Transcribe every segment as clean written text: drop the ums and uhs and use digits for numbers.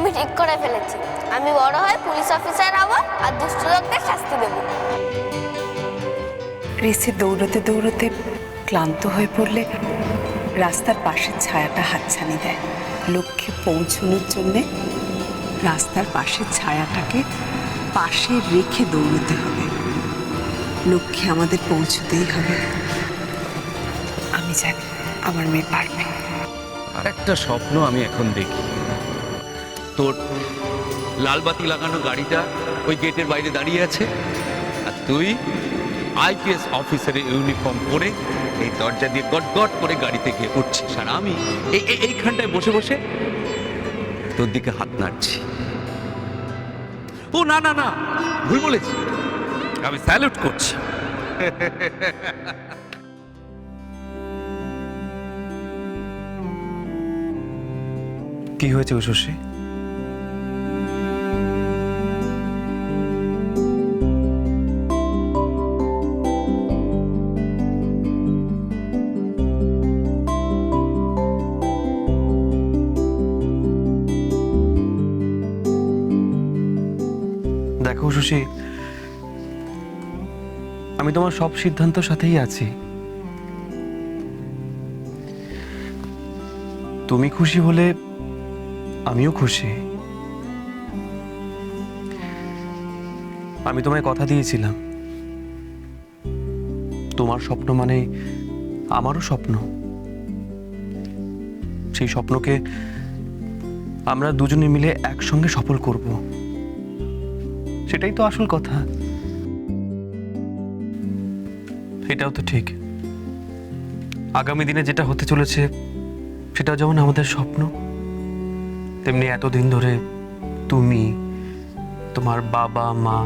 আমি ঠিক করে ফেলেছি, আমি বড় হয়ে পুলিশ অফিসার হব আর দুষ্ট লোকদের শাস্তি দেব। রেসে দৌড়তে দৌড়তে ক্লান্ত হয়ে পড়লে রাস্তার পাশের ছায়াটা হাতছানি দেয়। লক্ষ্যে পৌঁছানোর জন্যে রাস্তার পাশের ছায়াটাকে পাশে রেখে দৌড়তে হবে। লক্ষ্যে আমাদের পৌঁছতেই হবে। আমি জানি আমার মেয়ে পারবে। আর একটা স্বপ্ন আমি এখন দেখি, তোর লালবাতি লাগানো গাড়িটা ওই গেটের বাইরে দাঁড়িয়ে আছে, আর তুই আইপিএস অফিসারের ইউনিফর্ম পরে এই দরজা দিয়ে গট গট করে গাড়িতে গিয়ে উঠছিস, আর আমি এইখানটায় বসে বসে তোর দিকে হাত নাড়ছি। ও না না না, ভুল বলেছি, আমি স্যালুট করছি। কি হয়েছে উষসী? দেখো উষসী, আমি তোমার সব সিদ্ধান্তের সাথেই আছি। তুমি খুশি হলে আমিও খুশি। আমি তোমায় কথা দিয়েছিলাম, তোমার স্বপ্ন মানে আমারও স্বপ্ন। সেই স্বপ্নকে আমরা দুজনে মিলে একসঙ্গে সফল করব, সেটাই তো আসল কথা। এটাও তো ঠিক, আগামী দিনে যেটা হতে চলেছে সেটাও যেমন আমাদের স্বপ্ন, তেমনি এতদিন ধরে তুমি, তোমার বাবা মা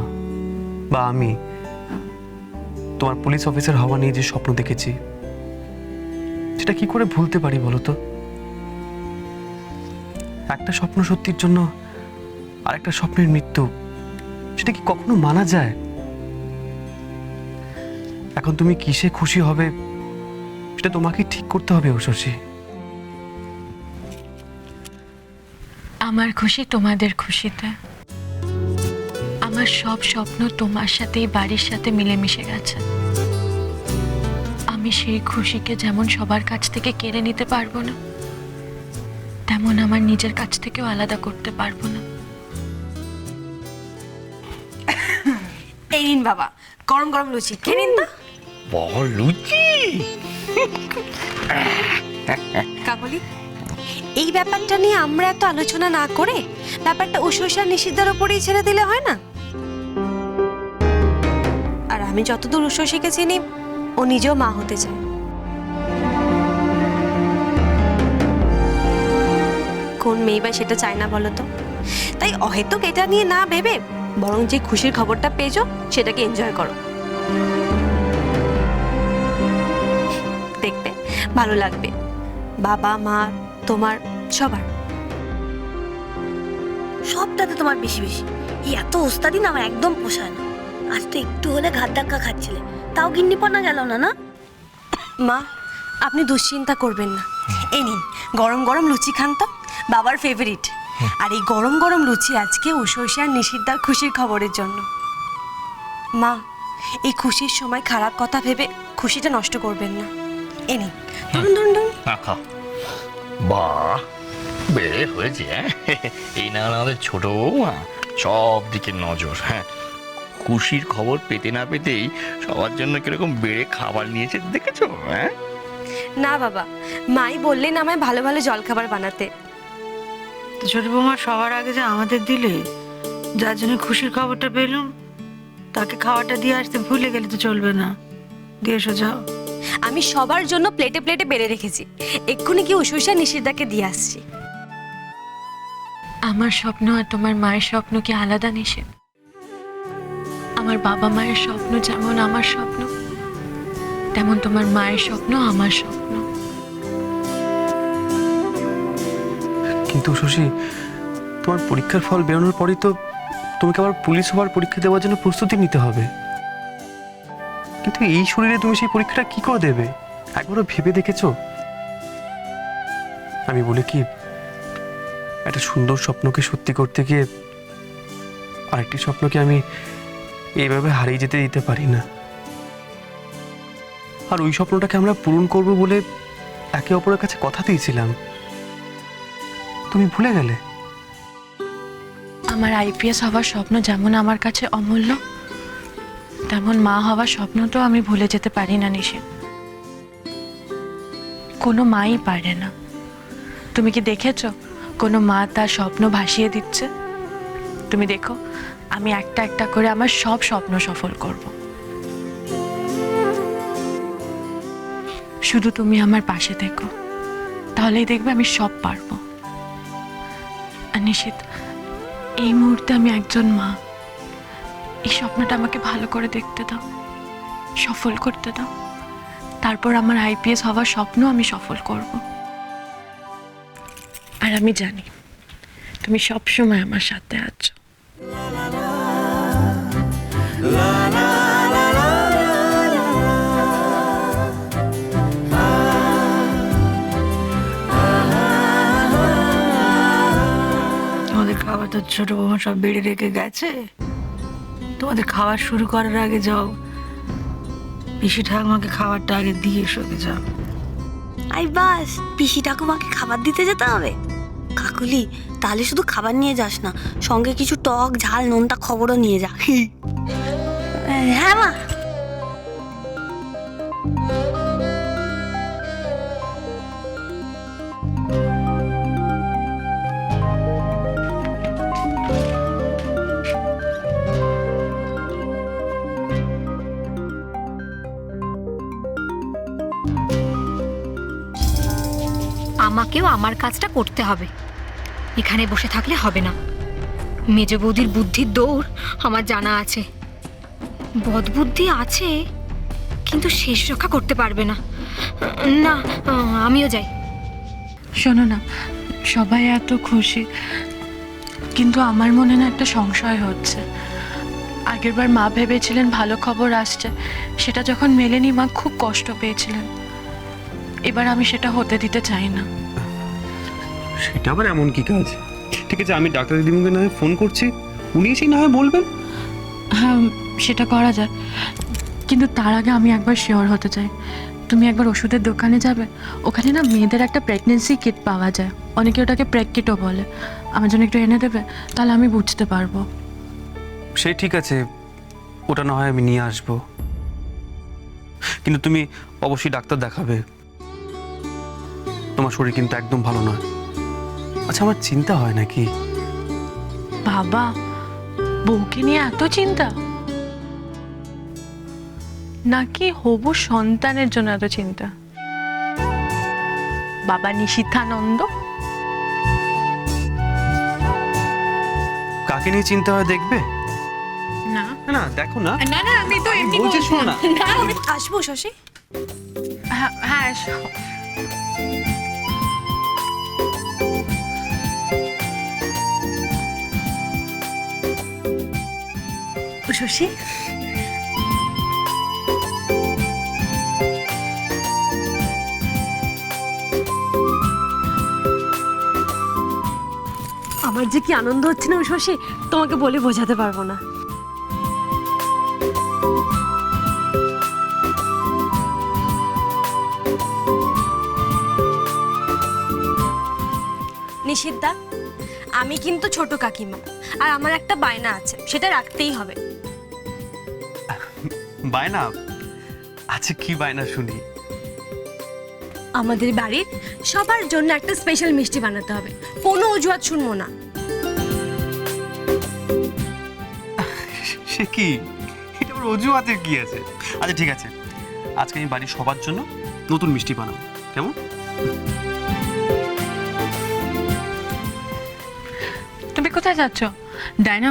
বা আমি তোমার পুলিশ অফিসার হওয়া নিয়ে যে স্বপ্ন দেখেছি, সেটা কি করে ভুলতে পারি বলো তো? একটা স্বপ্ন সত্যির জন্য আরেকটা স্বপ্নের মৃত্যু, সেটা কি কখনো মানা যায়? এখন তুমি কিসে খুশি হবে সেটা তোমাকে ঠিক করতে হবে উষসী। আমার খুশি তোমাদের খুশিতে। আমার সব স্বপ্ন তোমার সাথে এই বাড়ির সাথে মিলেমিশে গেছে। আমি সেই খুশিকে যেমন সবার কাছ থেকে কেড়ে নিতে পারবো না, তেমন আমার নিজের কাছ থেকেও আলাদা করতে পারবো না। এই নিন বাবা, গরম গরম লুচি খেয়ে নিন তো। বল লুচি। কাকলি, এই ব্যাপারটা নিয়ে আমরা এত আলোচনা না করে ব্যাপারটা উষসী আর নিশিদার উপরেই ছেড়ে দিলে হয় না? আর আমি যতদূর উষসীকে চিনি, ও নিজেও মা হতে চায়। কোন মেয়ে বা সেটা চায় না বলো তো? তাই অহেতুক এটা নিয়ে না ভেবে বরং যে খুশির খবরটা পেয়েছো সেটাকে এনজয় করো। দেখবে ভালো লাগবে, বাবা মা তোমার সবার। সবটাতে তোমার বেশি বেশি, এই এত ওস্তাদি না আমার একদম পোষায় না। আজ তো একটু হলে ঘাত ধাক্কা খাচ্ছিলে, তাও গিন্নিপনা গেল না। না মা, আপনি দুশ্চিন্তা করবেন না। এই নিন গরম গরম লুচি খান তো, বাবার ফেভারিট। আর এই গরম গরম লুচি আজকে উষসী আর নিশিদার খুশির খবরের জন্য। মা, এই খুশির সময় খারাপ কথা ভেবে খুশিটা নষ্ট করবেন না। এই নিন, ধরুন ধরুন ধরুন। বাহ, বেড়ে হয়েছে। এই না হলে আমাদের ছোট বৌমা সব দিকে নজর। হ্যাঁ, খুশির খবর পেতে না পেতেই সবার জন্য কিরকম বেড়ে খাবার নিয়েছে দেখেছো? হ্যাঁ না বাবা, মাই বললেন আমায় ভালো ভালো জলখাবার বানাতে। ছোট বৌমা সবার আগে যে আমাদের দিলে, যার জন্য খুশির খবরটা পেলুম, তাকে খাওয়াটা দিয়ে আসতে ভুলে গেলে তো চলবে না। দিয়ে এসো, যাও। আমি সবার জন্য প্লেটে প্লেটে বেড়ে রেখেছি, এক্ষুনি কি উষসী আর নিশিদাকে দিয়ে আসছি। আমার স্বপ্ন আর তোমার মায়ের স্বপ্ন কি আলাদা নিষেধ? আমার বাবা মায়ের স্বপ্ন যেমন আমার স্বপ্ন, তেমন তোমার মায়ের স্বপ্ন আমার স্বপ্ন। কিন্তু শশী, তোমার পরীক্ষার ফল বেরোনোর পরেই তো তোমাকে আবার পুলিশ হওয়ার পরীক্ষা দেওয়ার জন্য প্রস্তুতি নিতে হবে। কিন্তু এই শরীরে তুমি সেই পরীক্ষাটা কি করে দেবে একবারও ভেবে দেখেছো? আমি বলি কি, একটা সুন্দর স্বপ্নকে সত্যি করতে গিয়ে আরেকটি স্বপ্নকে আমি এইভাবে হারিয়ে যেতে দিতে পারি না। আর ওই স্বপ্নটাকে আমরা পূরণ করব বলে একে অপরের কাছে কথা দিয়েছিলাম, তুমি ভুলে গেলে। আমার আইপিএস হওয়ার স্বপ্ন যেমন আমার কাছে অমূল্য, তেমন মা হওয়ার স্বপ্নটাও আমি ভুলে যেতে পারি না নিশিত। কোনো মাই পারে না। তুমি কি দেখেছো কোনো মা তার স্বপ্ন ভাসিয়ে দিচ্ছে? তুমি দেখো, আমি একটা একটা করে আমার সব স্বপ্ন সফল করব। শুধু তুমি আমার পাশে থেকো, তাহলেই দেখবে আমি সব পারবো। আর নিশিত, এই মুহূর্তে আমি একজন মা। এই স্বপ্নটা আমাকে ভালো করে দেখতে দাও, সফল করতে দাও। তারপর আমার আইপিএস হওয়ার স্বপ্ন আমি সফল করব। আর আমি জানি তুমি সব সময় আমার সাথে আছো। তোমাদের খাবার তো ছোট বৌমা সব বেড়ে রেখে গেছে। তোমাদের খাবার শুরু করার আগে যাও, পিসি ঠাকুমাকে খাবারটা আগে দিয়ে এসোকে যাও। আই বাস, পিসি ঠাকুমাকে খাবার দিতে যেতে হবে? কাকুলি, তাহলে শুধু খাবার নিয়ে যাস না, সঙ্গে কিছু টক ঝাল নোনতা খবরও নিয়ে যা। হ্যাঁ মা। আমাকেও আমার কাজটা করতে হবে, এখানে বসে থাকলে হবে না। মেজ বৌদির বুদ্ধির দৌড় আমার জানা আছে। বদবুদ্ধি আছে, কিন্তু শেষ রক্ষা করতে পারবে না। না, আমিও যাই। শোনো না, সবাই এত খুশি, কিন্তু আমার মনে না একটা সংশয় হচ্ছে। আগেরবার মা ভেবেছিলেন ভালো খবর আসছে, সেটা যখন মেলেনি মা খুব কষ্ট পেয়েছিলেন। এবার আমি সেটা হতে দিতে চাই না। সেটা আবার এমন কি কাজ? ঠিক আছে, আমি ডাক্তার দিদিমুখে না হয় ফোন করছি, উনি এসেই না হয় বলবেন। হ্যাঁ, সেটা করা যায়, কিন্তু তার আগে আমি একবার শিওর হতে চাই। তুমি একবার ওষুধের দোকানে যাবে, ওখানে না মেয়েদের একটা প্রেগনেন্সি কিট পাওয়া যায়, অনেকে ওটাকে প্রেগ কিটও বলে। আমার জন্য একটু এনে দেবে, তাহলে আমি বুঝতে পারবো। সে ঠিক আছে, ওটা না হয় আমি নিয়ে আসবো, কিন্তু তুমি অবশ্যই ডাক্তার দেখাবে। তোমার শরীর কিন্তু একদম ভালো নয়। আচ্ছা, আমার চিন্তা হয় নাকি? বাবা, বউকে নিয়ে এত চিন্তা? নাকি হবু সন্তানের জন্য এত চিন্তা? বাবা নিশিথানন্দ? কাকে নিয়ে চিন্তা হয় দেখবে? না না, দেখো না। না না, আমি তো এমনি বলছি, শোনো না। আসবো শশী? হ্যাঁ হ্যাঁ, এসো। শশী, আমার যে কি আনন্দ হচ্ছে না শশী, তোমাকে বলে বোঝাতে পারবো না। নিশিতদা, আমি কিন্তু ছোট কাকিমা, আর আমার একটা বায়না আছে, সেটা রাখতেই হবে। বায়না? আচ্ছা, কি বায়না শুনি? আমাদের বাড়ির সবার জন্য একটা স্পেশাল মিষ্টি বানাতে হবে, কোনো অজুহাত শুনবো না। সে কি? এটা ওর অজুহাতের কি আছে? আচ্ছা ঠিক আছে, আজকে আমি বাড়ির সবার জন্য নতুন মিষ্টি বানাবো, কেমন? তুমি কোথায় যাচ্ছ? ডায়না,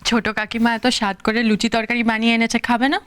ছোট কাকিমা এত স্বাদ করে লুচি তরকারি বানিয়ে এনেছে, খাবে না?